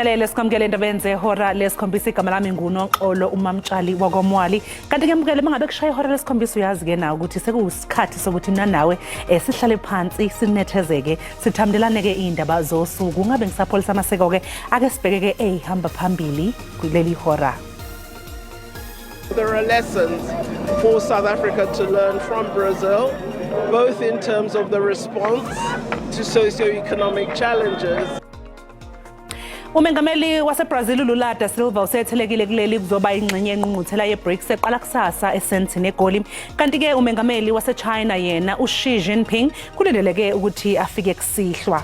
Sibingelele sikwamukele endabeni zehora lesikhombisa igama lami nguNoxolo uMamtshali wakwamwali. Kanti ke mukele mangabe kushaya ihora lesikhombisa uyazi ke nawe ukuthi sekuyisikhathi sokuthi mina nawe sihlale phansi sinethezeke sithamdelane ke indaba zosuku. Ngabe ngisapholisa amaseko ke ake sibheke ke ehamba phambili kuleli hora. There are lessons for South Africa to learn from Brazil, both in terms of the response to socio-economic challenges. Umengameli waseBrazil uLula da Silva usethelekile kuleli kuzoba ingxenye yenqungquthela yeBRICS eqala kusasa eSandton eGoli. Kanti ke umengameli waseChina yena uXi Jinping kulindeleke ukuthi afike kusihlwa.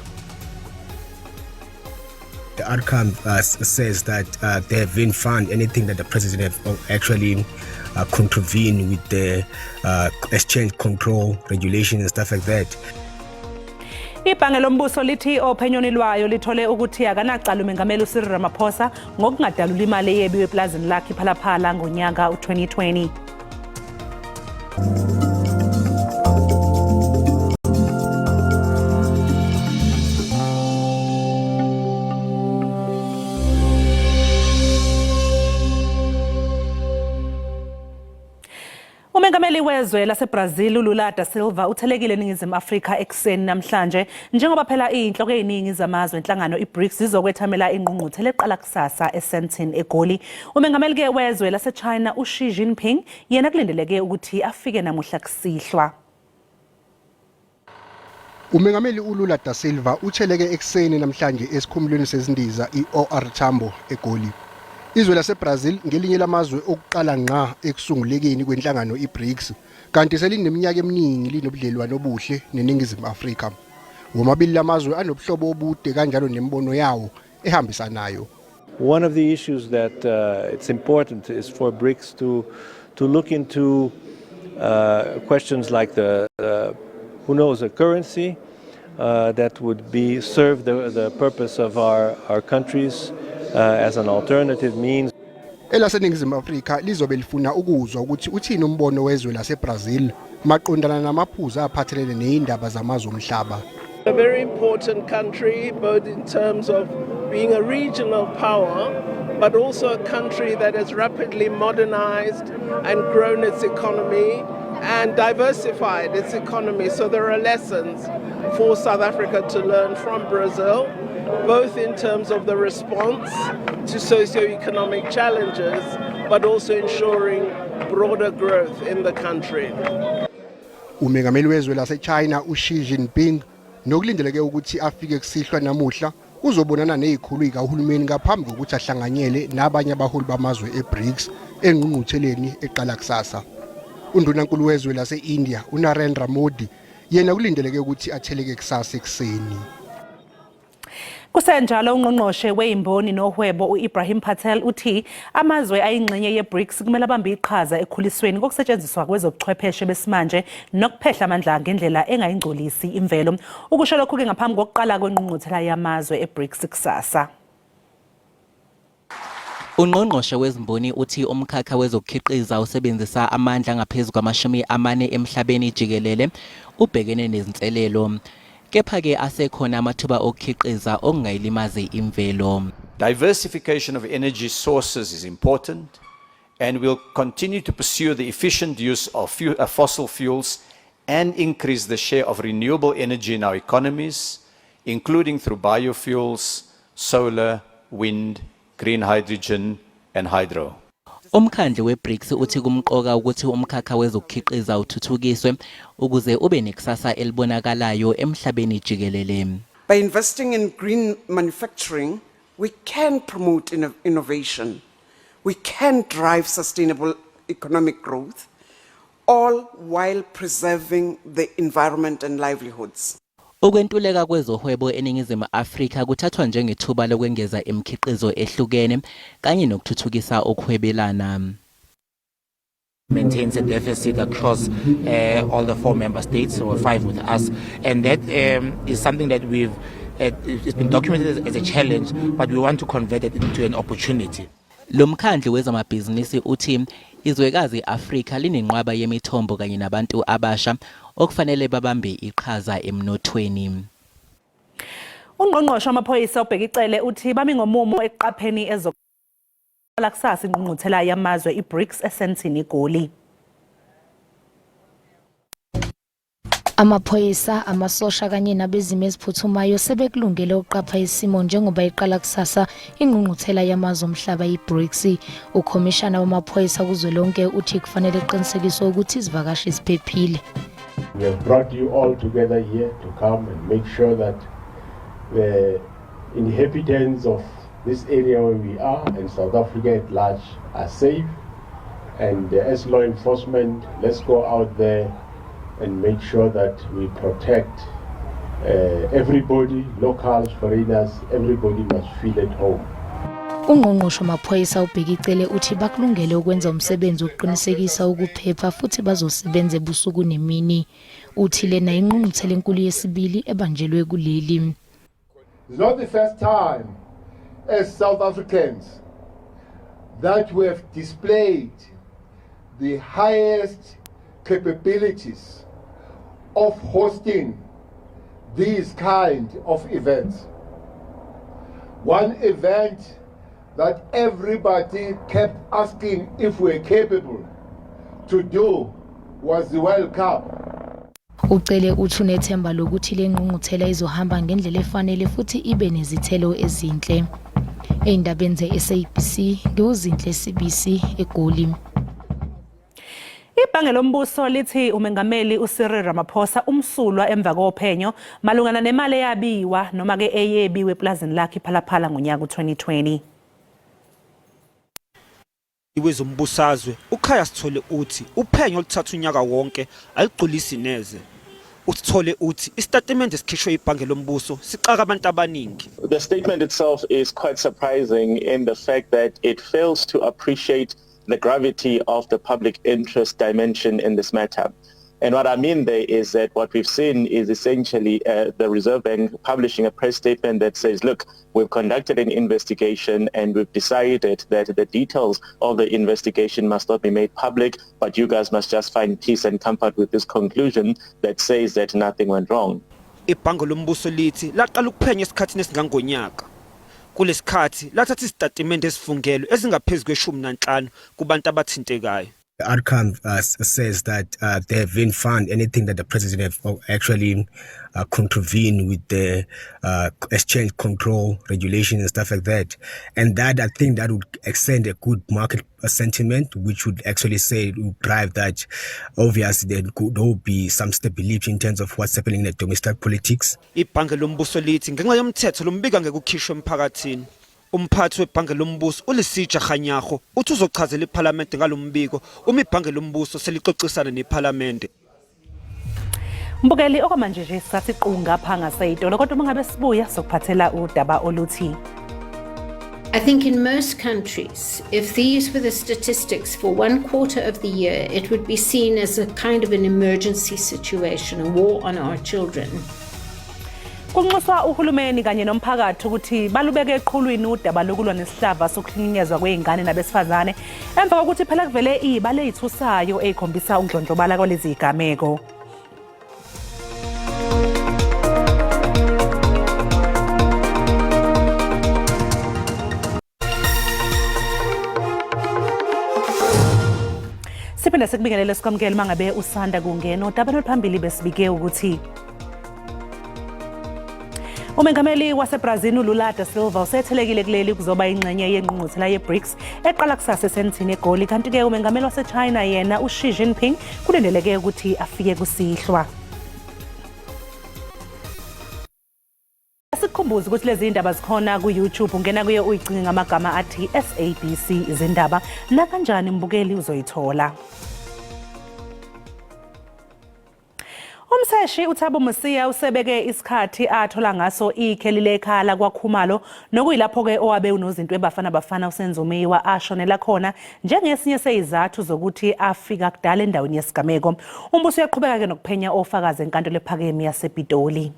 The outcome says that they haven't found anything that the president have actually contravened with the exchange control regulation and stuff like that. Ibhange lombuso lithi ophenyoni lwayo lithole ukuthi akanacala umengameli uCyril Ramaphosa ngokungadalula imali eyebiwe eplazini lakhe phalaphala ngonyaka u2020. Umengameli wezwe laseBrazil uLula da Silva uthelekile eNingizimu Afrika ekseni namhlanje njengoba phela inhloko eziningi zamazwe enhlangano iBRICS zizokwethamela ingqungquthela eqala kusasa eSandton eGoli. Umengameli ke wezwe laseChina uXi Jinping yena kulindeleke ukuthi afike namuhla kusihlwa. Umengameli uLula da Silva utheleke ekseni namhlanje esikhumulweni sezindiza iOR Tambo eGoli. Izwe laseBrazil ngelinye lamazwe okuqala ngqa ekusungulekeni kwenhlangano iBRICS kanti selineminyaka eminingi linobudlelwano obuhle neNingizimu Afrika. Womabili lamazwe anobuhlobo obude kanjalo nembono yawo ehambisanayo. One of the issues that it's important is for BRICS to look into questions like the a currency that would serve the purpose of our countries as an alternative means. Elaseningizimu Afrika lizobe lifuna ukuzwa ukuthi uthini umbono wezwe laseBrazil maqondana namaphuzu aphathelene neindaba zamazwe omhlaba. A very important country, both in terms of being a regional power, but also a country that has rapidly modernized and grown its economy and diversified its economy. So there are lessons for South Africa to learn from Brazil, both in terms of the response to socio-economic challenges, but also ensuring broader growth in the country. Umengameli wezwe laseChina uXi Jinping nokulindeleke ukuthi afike kusihlwa namuhla uzobonana nezikhulu zikahulumeni ngaphambi kokuthi ahlanganyele nabanye abaholi bamazwe eBRICS engqungqutheleni eqala kusasa. Undunankulu wezwe lase-India uNarendra Modi yena kulindeleke ukuthi atheleke kusasa ekseni. Kusenjalo ungqongqoshe weimboni nohwebo uIbrahim Patel uthi amazwe ayingxenye yeBRICS kumele abambe iqhaza ekhulisweni kokusetshenziswa kwezobuchwepheshe besimanje nokuphehla amandla ngendlela engayingcolisi imvelo. Ukusho lokhu ke ngaphambi kokuqala kwengqungquthela yamazwe eBRICS kusasa. Ungqongqoshe wezimboni uthi umkhakha wezokukhiqiza usebenzisa amandla ngaphezulu kwama-40 emhlabeni jikelele ubhekene nezinselelo. Kepha-ke asekhona amathuba okukhiqiza okungayilimazi imvelo. Diversification of energy sources is important, and we'll continue to pursue the efficient use of fossil fuels and increase the share of renewable energy in our economies, including through biofuels, solar, wind, green hydrogen and hydro. Umkhandlu weBRICS uthi kumqoka ukuthi umkhakha wezokukhiqiza uthuthukiswe ukuze ube nekusasa elibonakalayo emhlabeni jikelele. By investing in green manufacturing, we can promote innovation. We can drive sustainable economic growth, all while preserving the environment and livelihoods. Ukwentuleka kwezohwebo eNingizimu Afrika kuthathwa njengethuba lokwengeza emikhiqizo ehlukene kanye nokuthuthukisa ukuhwebelana. Maintains a deficit across all the 4 member states, or 5 with us, and that is something that it's been documented as a challenge, but we want to convert it into an opportunity. Lomkhandlu wezamabhizinisi uthi izwekazi Afrika linenqwaba yemithombo kanye nabantu abasha okufanele babambe iqhaza emnothweni. Ungqongqoshe wamaphoyisa ubheka icele uthi bami ngomumo eqapheni ezoqala kusasa ingqungquthela yamazwe iBRICS esentini eGoli. Amaphoyisa, amasosha kanye nabezimo eziphuthumayo sebekulungele ukuqapha isimo njengoba iqala kusasa ingqungquthela yamazwe omhlaba iBRICS. Ukhomishana wamaphoyisa kuzwelonke uthi kufanele eqinisekiswe ukuthi izivakashi ziphephile. We have brought you all together here to come and make sure that the inhabitants of this area where we are and South Africa at large are safe. And as law enforcement, let's go out there and make sure that we protect everybody, locals, foreigners, everybody must feel at home. Ungqongqoshe wamaphoyisa ubheka icele uthi bakulungele ukwenza umsebenzi wokuqinisekisa ukuphepha futhi bazosebenza ebusuku nemini. Uthi lena ingqungquthela enkulu yesibili ebanjelwe kuleli. It's not the first time as South Africans that we have displayed the highest capabilities of hosting these kind of events. One event that everybody kept asking if we're capable to do was the World Cup. Ucele uthi unethemba lokuthi le ngqungquthela izohamba ngendlela efanele futhi ibe nezithelo ezinhle. Eindabeni ze-SABC ngiuzinhle SABC eGoli. Ibhange lombuso lithi umengameli uCyril Ramaphosa umsulwa emva kophenyo malungana nemali eyabiwa noma ke eyebiwe eplazini lakhe Phalaphala ngonyaka u2020. Iwezombusazwe ukhaya sithole uthi uphenyo oluthatha unyaka wonke aligqulisi neze. Usithole uthi istatement esikhishwe ibhange lombuso sixaka abantu abaningi. The statement itself is quite surprising in the fact that it fails to appreciate the gravity of the public interest dimension in this matter. And what I mean there is that what we've seen is essentially the Reserve Bank publishing a press statement that says, look, we've conducted an investigation and we've decided that the details of the investigation must not be made public, but you guys must just find peace and comfort with this conclusion that says that nothing went wrong. Ibhange lombuso lithi laqala ukuphenya esikhathini esingangonyaka. Kulesikhathi lathatha istatement esifungelwe ezingaphezulu kwe15 kubantu abathintekayo. The outcome says that they haven't found anything that the president have actually contravened with the exchange control regulation and stuff like that. And that I think that would extend a good market sentiment, which would actually say, would drive that obviously there will be some stability in terms of what's happening in the domestic politics. Ibhange lombuso lithi ngenxa yomthetho lombika ngekukhishwa emphakathini. Umphathi webhange lombuso uLisija Khanyago uthi uzochazela iParliament ngalombiko uma ibhange lombuso selixoxisana neParliament. Mbukeli okwamanje nje sasiqunga phanga sayitolo kodwa mangabe sibuya sokuphathela udaba oluthi. I think in most countries, if these were the statistics for 1/4 of the year, it would be seen as a kind of an emergency situation, a war on our children. Kunxuswa uhulumeni kanye nomphakathi ukuthi balubeke eqhulwini udaba lokulwa nesihlava sokuhlukunyezwa kweingane nabesifazane emva kokuthi phela kuvele ibale ezithusayo ezikhombisa ukudlondlobala kwalezi igameko. Siphinde sikubingelele sikwamukele mangabe usanda kungena udaba oluphambili besibike ukuthi umengameli waseBrazil uLula da Silva usethelekile kuleli kuzoba ingxenye yengqungquthela yeBRICS eqala kusasa esentini eGoli kanti ke umengameli waseChina yena uXi Jinping kulindeleke ukuthi afike kusihlwa. Asikhumbuze ukuthi lezi indaba zikhona ku-YouTube ungena kuye uyicinge ngamagama athi SABC Izindaba na kanjani mbukeli uzoyithola. Umseshi uThabo Mosiya usebeke isikhathi athola ngaso ikheli lekhala kwaKhumalo nokuyilapho ke owabe unozinto ebafana uSenzumiwa ashonela khona njengesinye sezizathu zokuthi afika kudala endaweni yesigameko. Umbuso uyaqhubeka ke nokuphenya ofakazi enkantolo ephakeme yasePitoli.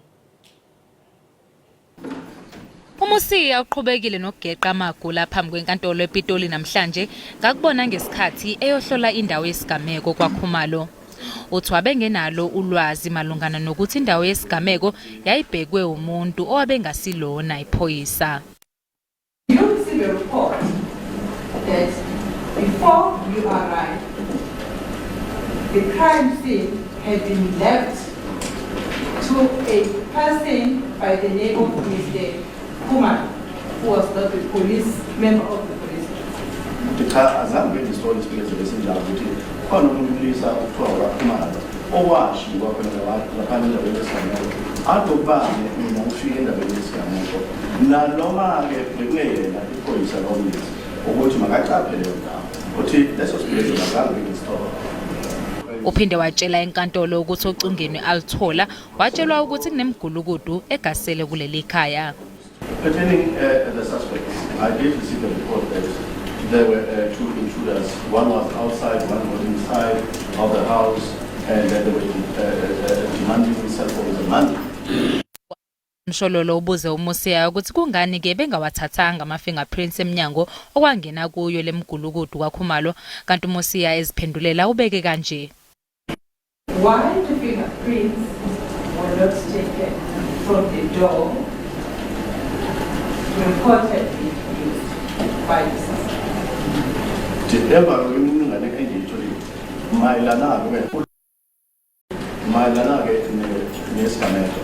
Umusiya uqhubekile nokugeqa amagula phambi kwenkantolo ePitoli namhlanje ngakubona ngesikhathi eyohlola indawo yesigameko kwaKhumalo. uthi wabengenalo ulwazi malungana nokuthi indawo yesigameko yayibhekwe umuntu owabengasilona iphoyisa. You receive a report that before you arrived, the crime scene had been left to a person by the name of Mr. Kumar, who was not the police member of the police. Azange ngisole isiphetho lesinjalo ukuthi khona umlisa okuthiwa kwaKhumalo owashiwa khona lapha endaweni yesigameko adobane mina ufike endaweni yesigameko nanoma-ke bekungeyena iphoyisa lomlisa ukuthi makaqaphe leyo ndawo ukuthi leso siphetho azange ngisithole. Uphinde watshela enkantolo ukuthi ocungeni alithola watshelwa ukuthi kunemgulukudu egasele kuleli khaya. Pertaining the suspects, I did receive a report that there were two intruders. One was outside, one was inside of the house, and that they were demanding cell phones and money. Mshololo ubuze uMosia ukuthi kungani ke bengawathathanga ama-fingerprints eminyango okwangena kuyo lemgulukudu kwaKhumalo, kanti uMosia eziphendulela ubeke kanje. Why the fingerprints were not taken from the door reportedly used by the suspect? Ever ngingane engiyitholi mayelana ke nesigameko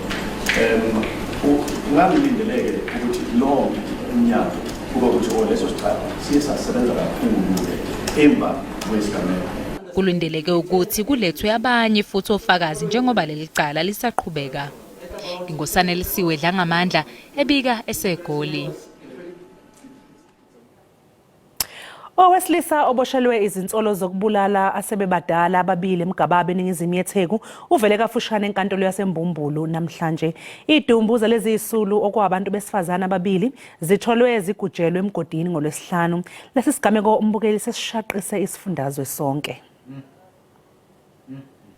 ngangilindeleke ukuthi lo umnyango kuba ukuthi leso sicaba siye sasebenza kakhulu emva kwesigameko. Kulindeleke ukuthi kulethwe abanye futhi ofakazi njengoba leli cala lisaqhubeka. Ingosana Elisiwe dla ngamandla ebika eseGoli. Owesilisa oboshelwe izinsolo zokubulala asebebadala ababili eMgababe eningizimu yeTheku uvele kafushane enkantolo yaseMbumbulu namhlanje. Idumbu zalezi izisulu okwabantu besifazana ababili zitholwe zigujelwe emgodini ngoLwesihlanu. Lesi sigameko umbukeli sesishaqise isifundazwe sonke.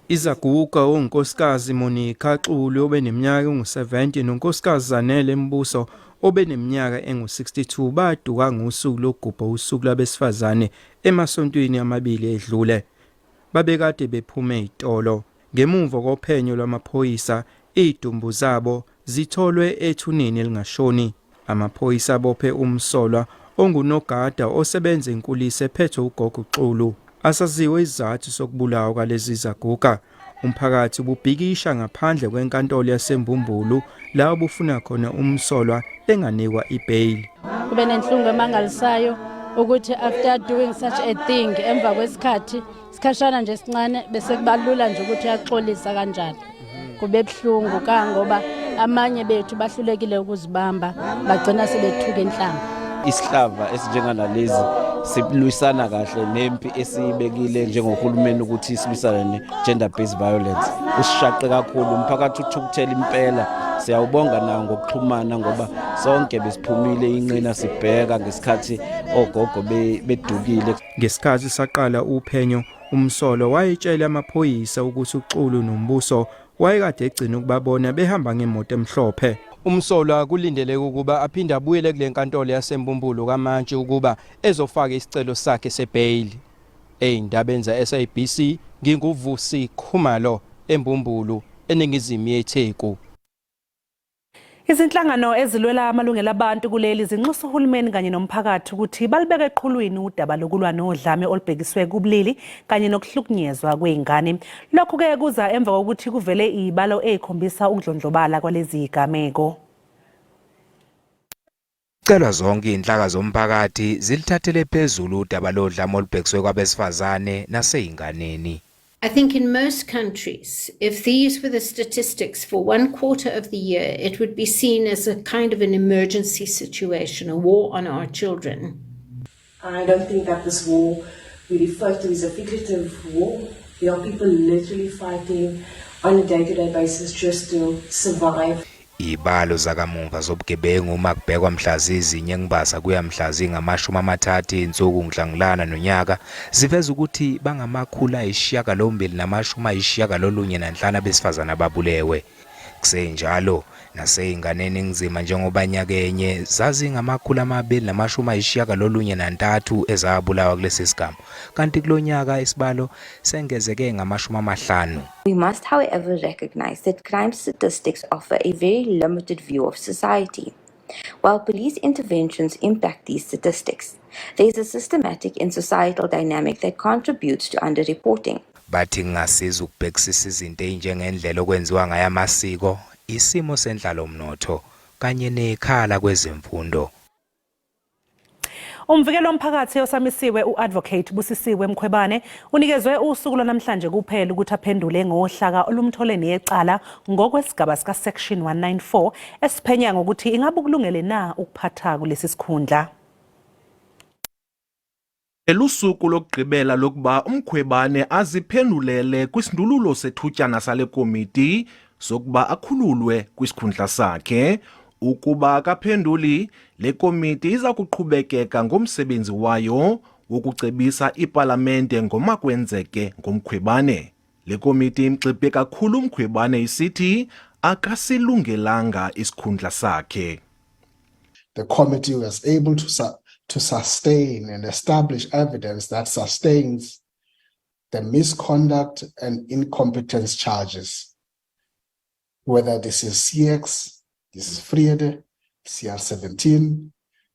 Izaguga unkosikazi Monica Xulu obeneminyaka engu-70 nonkosikazi Zanele Mbuso obeneminyaka engu-62 baduka ngosuku lokugubha usuku labesifazane emasontweni amabili edlule. Babekade bephume itolo. Ngemuva kophenyo lwamaphoyisa, idumbu zabo zitholwe ethuneni elingashoni. Amaphoyisa bophe umsolwa ongunogada osebenza enkulisa ephethe ugogo Xulu. Asaziwe isizathu sokubulawa kwalezi zaguga. Umphakathi ububhikisha ngaphandle kwenkantolo yaseMbumbulu la ubufuna khona umsolwa enganikwa ibail. Kube nenhlungu emangalisayo ukuthi after doing such a thing emva kwesikhathi sikhashana nje sincane bese kubalula nje ukuthi yaxolisa kanjani. Kube buhlungu kangoba amanye bethu bahlulekile ukuzibamba bagcina sebethuka enhlamba. Isihlava esinjenganalezi silwisana kahle nempi esibekile njengohulumeni ukuthi silwisane ne-gender based violence. Usishaqe kakhulu umphakathi uthukuthela impela. Siyawubonga nawo ngokuxhumana ngoba sonke besiphumile inqina sibheka ngesikhathi ogogo bedukile. Ngesikhathi saqala uphenyo, umsolo wayetshela amaphoyisa ukuthi uXulu noMbuso wayekade egcina ukubabona behamba ngemoto emhlophe. Umsolwa kulindeleke ukuba aphinde abuyele kule nkantolo yaseMbumbulu kamanje ukuba ezofaka isicelo sakhe sebail. Ey'ndabeni za-SABC nginguVusi Khumalo eMbumbulu eningizimu yeTheku. Izinhlangano ezilwela amalungelo abantu kuleli zinxusa uhulumeni kanye nomphakathi ukuthi balibeke eqhulwini udaba lokulwa nodlame olubhekiswe kubulili kanye nokuhlukunyezwa kwezingane. Lokhu ke kuza emva kokuthi kuvele izibalo ezikhombisa ukudlondlobala kwalezi zigameko. Celwa zonke inhlaka zomphakathi zilithathele phezulu udaba lodlame olubhekiswe kwabesifazane naseyinganeni. I think in most countries, if these were the statistics for 1/4 of the year, it would be seen as a kind of an emergency situation, a war on our children. I don't think that this war we refer to is a figurative war. There are people literally fighting on a day-to-day basis just to survive. Ibalo zakamuva zobugebengu uma kubhekwa mhlazizinye ngibasa kuya mhlazinga 30 insuku ngihlangulana nonyaka ziveza ukuthi bangamakhulu ayishiyagalombil namashumi ayishiyagalolunye nanhlanu besifazana babulewe. Kusenjalo naseyinganeni nzima njengoba nyakenye zazi ngama293 ezabulawa kulesi sigaba kanti kulonyaka isibalo sengezeke ngama50. We must, however, recognize that crime statistics offer a very limited view of society. While police interventions impact these statistics, there is a systematic and societal dynamic that contributes to underreporting. Bathi ngasiza ukubhekisisa izinto ezinjengendlela okwenziwa ngayo amasiko, isimo senhlalo mnotho kanye nekhala kwezemfundo. Umvikelo womphakathi osamisiwe uadvocate Busisiwe Mkhwebane unikezwe usuku lwanamhlanje kuphela ukuthi aphendule ngohlaka olumtholeni yecala ngokwesigaba sika section 194 esiphenya ngokuthi ingabe kulungele na ukuphatha kulesi sikhundla. Elusuku lokugqibela lokuba uMkhwebane aziphendulele kwisindululo sethutyana sale komiti sokuba akhululwe kwisikhundla sakhe. Ukuba akaphenduli, le komiti iza kuqhubekeka ngomsebenzi wayo wokucebisa iParlamente ngoma kwenzeke ngomkhwebane. Le komiti imxiphe kakhulu uMkhwebane isithi akasilungelanga isikhundla sakhe. The committee was able to sustain and establish evidence that sustains the misconduct and incompetence charges, whether this is CX, this is Friede, CR17,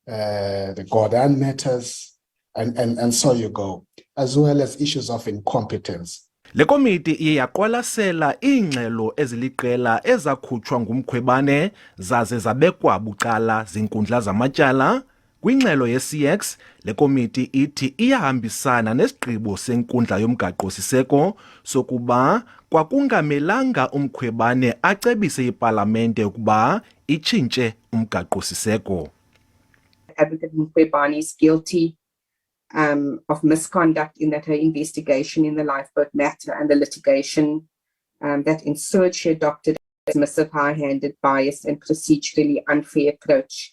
the Gordon matters, and so you go, as well as issues of incompetence. Le komiti iye yaqwalasela iingxelo eziliqela ezakhutshwa ngumkhwebane zaze zabekwa bucala zinkundla zamatyala. Kwingxelo ye-CX, le komiti ithi iyahambisana nesigqibo senkundla yomgaqo-siseko sokuba kwakungamelanga umkhwebane acebise iParlamente ukuba itshintshe umgaqo-siseko. Advocate Mkhwebane is guilty of misconduct in that her investigation in the lifeboat matter and the litigation that in search she adopted a dismissive, high-handed, biased and procedurally unfair approach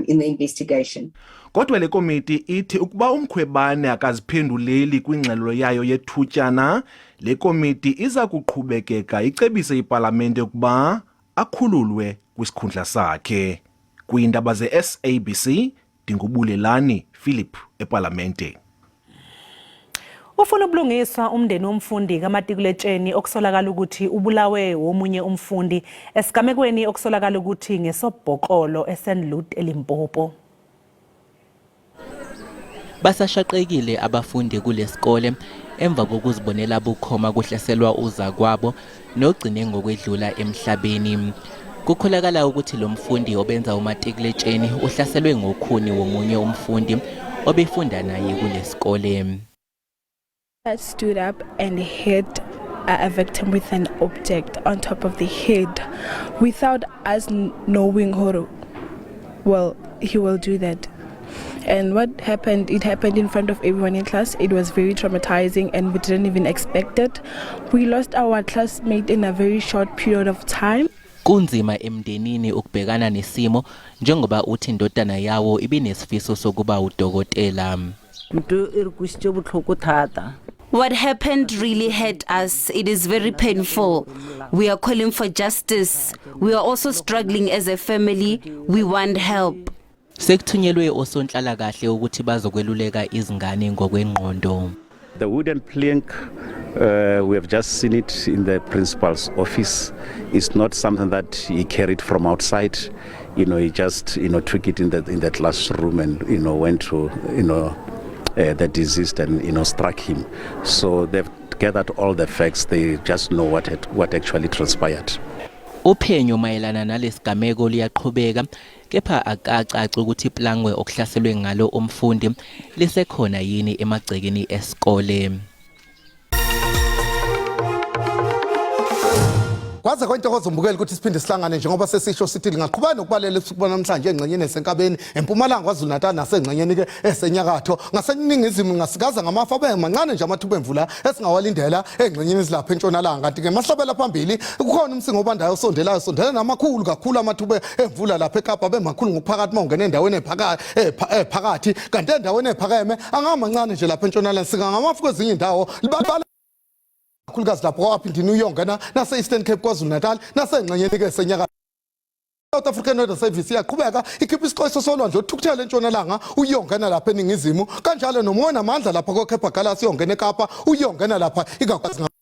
in the investigation. Kodwa le komiti ithi ukuba umkhwebane akaziphenduleli kwingxelo yayo yethutyana, le komiti iza kuqhubekeka icebise iParlamente ukuba akhululwe kwisikhundla sakhe. Kwiindaba ze-SABC, Dingubulelani Philip eParlamente. Ufuna ubulungiswa umndeni womfundi kaMatikuletsheni okusolakala ukuthi ubulawe womunye umfundi esigamekweni okusolakala ukuthi ngesobhokolo eSenlut eLimpopo. Basashaqekile abafundi kulesikole emva kokuzibonela bukhoma kuhlaselwa uzakwabo nogcine ngokwedlula emhlabeni. Kukholakala ukuthi lo mfundi obenza uMatikuletsheni uhlaselwe ngokhuni womunye umfundi obefunda naye kulesikole. I stood up and hit a victim with an object on top of the head without us knowing how he will do that. And what happened, it happened in front of everyone in class. It was very traumatizing and we didn't even expect it. We lost our classmate in a very short period of time. Kunzima emndenini ukubhekana nesimo njengoba uthi indodana yawo ibinesifiso sokuba udokotela. What happened really hurt us. It is very painful. We are calling for justice. We are also struggling as a family. We want help. Sekuthunyelwe osonhlala kahle ukuthi bazokweluleka izingane ngokwengqondo. The wooden plank, we have just seen it in the principal's office. It's not something that he carried from outside. He just, took it in the classroom and, went to, the deceased and, struck him. So they've gathered all the facts. They just know what actually transpired. Uphenyo mayelana nalesigameko liyaqhubeka kepha akacaci ukuthi iplangwe okuhlaselwe ngalo umfundi lisekhona yini emagcekeni esikole. Kwaze kwintokozo umbukeli ukuthi siphinde sihlangane njengoba sesisho sithi lingaqhubana nokubalela ebusuku namhlanje engxenyeni esenkabeni eMpumalanga KwaZulu-Natal nasengxenyeni ke esenyakatho ngaseningizimu ngasikaza ngamafa abemancane nje amathuba emvula esingawalindela engxenyeni ezilapha eNtshonalanga kanti ke mahlabela phambili kukhona umsingo obandayo osondelayo sondela namakhulu kakhulu amathuba emvula lapha eKapa bemakhulu ngokuphakathi mawungena endaweni ephakathi kanti endaweni ephakeme angamancane nje lapha eNtshonalanga sika ngamafu kwezinye indawo libala kakhulukazi lapho kwaphindini uyongena nase Eastern Cape KwaZulu-Natal nasengxenyeni ke senyakatho South African Weather Service iyaqhubeka ikhipha isixwayiso solwandle othukuthele entshonalanga uyongena lapha eningizimu kanjalo nomoya namandla lapha koKepa Galasi uyongena eKapa uyongena lapha ikakhulukazi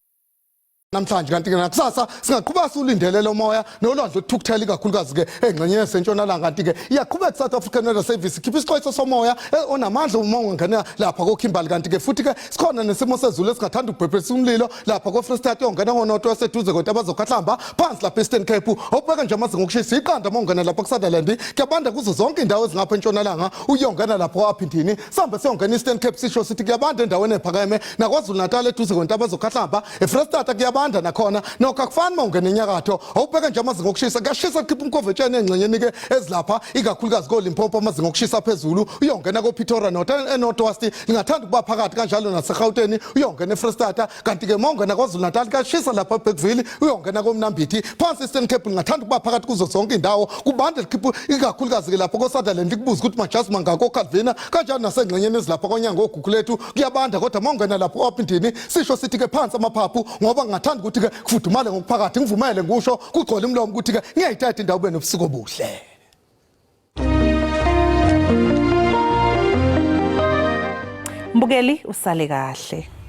namhlanje kanti ke nakusasa singaqhubeka siulindele lo moya nolwandle othukuthele ikakhulukazi ke engxenyeni sentshonalanga kanti ke iyaqhubeka South African Weather Service ikhipha isixwayiso somoya onamandla uma ungena lapha koKimberley kanti ke futhi ke sikhona nesimo sezulu esingathanda ukubhebhesa umlilo lapha koFree State yongena ngoNoto waseduze kodwa abazokhahlamba phansi lapha eStern Cape obheka nje amazinga okushisa iqanda mongena lapha kuSutherland kuyabanda kuzo zonke indawo ezingapha entshonalanga uyongena lapha kwaphindini sambe siyongena eStern Cape sisho sithi kuyabanda endaweni ephakeme naKwaZulu Natal eduze kodwa abazokhahlamba eFree State kuyabanda nakhona nokho akufani mawungena enyakatho awubheka nje amazinga okushisa kuyashisa khipha umkovetshane engxenyeni ke ezilapha ikakhulukazi koLimpopo amazinga okushisa phezulu uyongena koPretoria North West lingathanda ukuba phakathi kanjalo naseGauteng uyongena eFree State kanti ke mawungena kwaZulu Natal kuyashisa lapha eBergville uyongena koMnambithi phansi eStern Cape lingathanda ukuba phakathi kuzo zonke indawo kubande likhipha ikakhulukazi ke lapha koSutherland kubuza ukuthi majazi mangako Calvina kanjalo nasengxenyeni ezilapha konyango oGugulethu kuyabanda kodwa mawungena lapha kwaphindini sisho sithi ke phansi amaphaphu ngoba ngathanda ukuthi ke kufudumale ngokuphakathi ngivumele ngisho kugcwele umlomo ukuthi ke ngiyayithatha indawo bene ubusuku obuhle. Mbukeli usale kahle.